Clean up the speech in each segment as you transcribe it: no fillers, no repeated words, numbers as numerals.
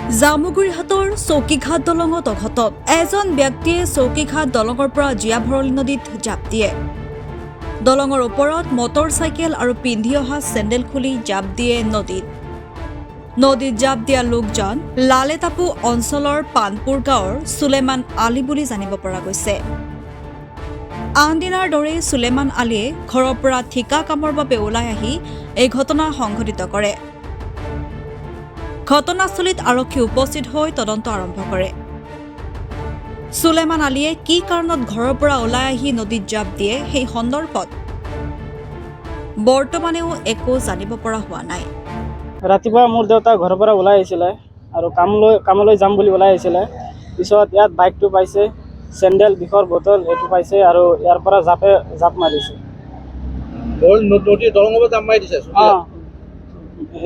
জামুগুৰিহাটৰ চৌকিঘাট দলঙত অঘটন এজন ব্যক্তিয়ে চৌকিঘাট দলঙৰ পৰা জীয়াভৰলী নদীত জাপ দিয়ে। দলঙৰ ওপৰত মটৰ চাইকেল আৰু পিন্ধি অহা চেণ্ডেল খুলি জাপ দিয়ে নদীত জাপ দিয়া লোকজন লালেটাপু অঞ্চলৰ পানপুৰ গাঁৱৰ সুলেমান আলী বুলি জানিব পৰা গৈছে। আন দিনাৰ দৰে সুলেমান আলীয়ে ঘৰৰ পৰা ঠিকা কামৰ বাবে ওলাই আহি এই ঘটনা সংঘটিত কৰে। ঘটনাস্থলীত আৰক্ষী উপস্থিত হৈ তদন্ত আৰম্ভ কৰে। সুলেমান আলীয়ে কি কাৰণত ঘৰৰ পৰা ওলাই আহি নদীত জাপ দিয়ে সেই সন্দৰ্ভত বৰ্তমানেও একো জানিব পৰা হোৱা নাই। ৰাতিপুৱা মোৰ দেউতা ঘৰৰ পৰা ওলাই আহিছিলে আৰু কামলৈ যাম বুলি ওলাই আহিছিলে। পিছত ইয়াত বাইকটো পাইছে, চেণ্ডেল, বিষৰ বটল এইটো পাইছে আৰু ইয়াৰ পৰা জাপ মাৰিছে। নদীৰ দলঙৰ পৰা জাপ মাৰি দিছে?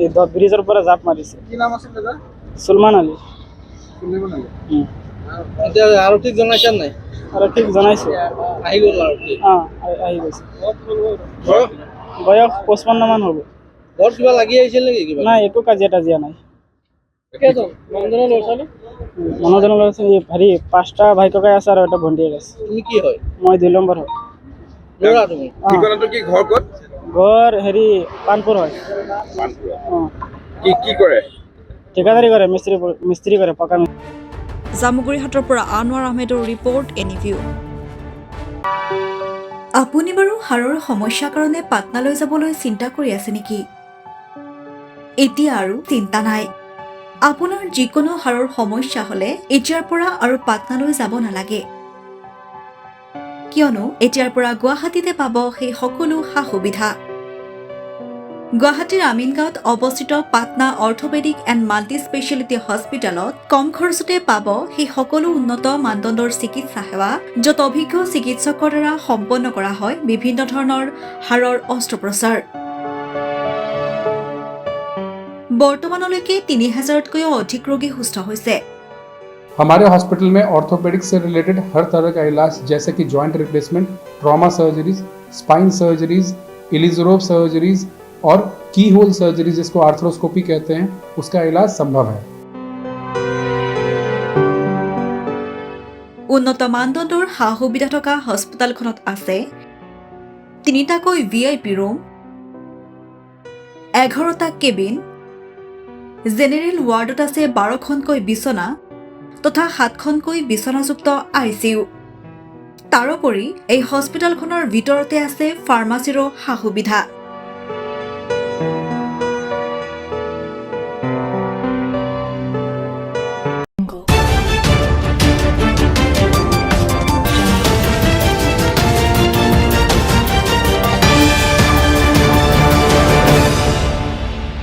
এই ব্ৰিজৰ পৰা জাপ মাৰিছে। কি নাম আছিল দাদা? সুলেমান আলী। এতিয়া আৰক্ষীক জনাইছে নাই? আৰক্ষীক জনাইছে। আহি গ'ল আৰক্ষী? আহি গৈছে। বয়স 55 মান হ'ব। ঘৰত কিবা লাগি আহিছিল নেকি? কিবা নাই, একো কাজিয়া নাই। মানুহজনৰ ল'ৰা ছোৱালী হেৰি 5টা ভাই ককাই আছে আৰু এটা ভণ্টি আছে। তুমি কি হয়? মই 2 নম্বৰ হয়। ল'ৰা তুমি? ঠিকনাটো কি? ঘৰ ক'ত? ঘৰ হেৰি পানপুৰ হয়। কি কৰে? ঠিকাদাৰী কৰে, মিস্ত্ৰী কৰে, পকা। জামুগুৰিহাটৰ পৰা আনোৱাৰ আহমেদৰ ৰিপৰ্ট, এনিভিউ। আপুনি বাৰু হাড়ৰ সমস্যাৰ কাৰণে পাটনালৈ যাবলৈ চিন্তা কৰি আছে নেকি? এতিয়া আৰু চিন্তা নাই। আপোনাৰ যিকোনো হাড়ৰ সমস্যা হ'লে এতিয়াৰ পৰা আৰু পাটনালৈ যাব নালাগে, কিয়নো এতিয়াৰ পৰা গুৱাহাটীতে পাব সেই সকলো সা সুবিধা। গুৱাহাটীৰ আমিনগাঁৱত অৱস্থিত Patna orthopaedic and multi speciality হস্পিটেলত কম খৰচতে পাব সেই সকলো উন্নত মানদণ্ডৰ চিকিৎসা সেৱা, য'ত অভিজ্ঞ চিকিৎসকৰ দ্বাৰা সম্পন্ন কৰা হয় বিভিন্ন ধৰণৰ হাড়ৰ অস্ত্ৰোপচাৰ। বৰ্তমানলৈকে 3000তকৈও অধিক ৰোগী সুস্থ হৈছে। हमारे हॉस्पिटल में ऑर्थोपेडिक्स से रिलेटेड हर तरह का इलाज जैसे कि joint replacement, trauma surgeries, spine surgeries, Ilizarov surgeries और की होल सर्जरी जिसको आर्थ्रोस्कोपी कहते हैं, उसका इलाज संभव है। উন্নত মানদণ্ডৰ সা সুবিধা থকা হস্পিটেলখনত আছে 3টাকৈ VIP ৰুম, 11টা কেবিন, জেনেৰেল ৱাৰ্ডত আছে 12খনকৈ বিচনা তথা 7খনকৈ বিচনাযুক্ত ICU। তাৰোপৰি এই হস্পিটেলখনৰ ভিতৰতে আছে ফাৰ্মাচীৰো সা সুবিধা।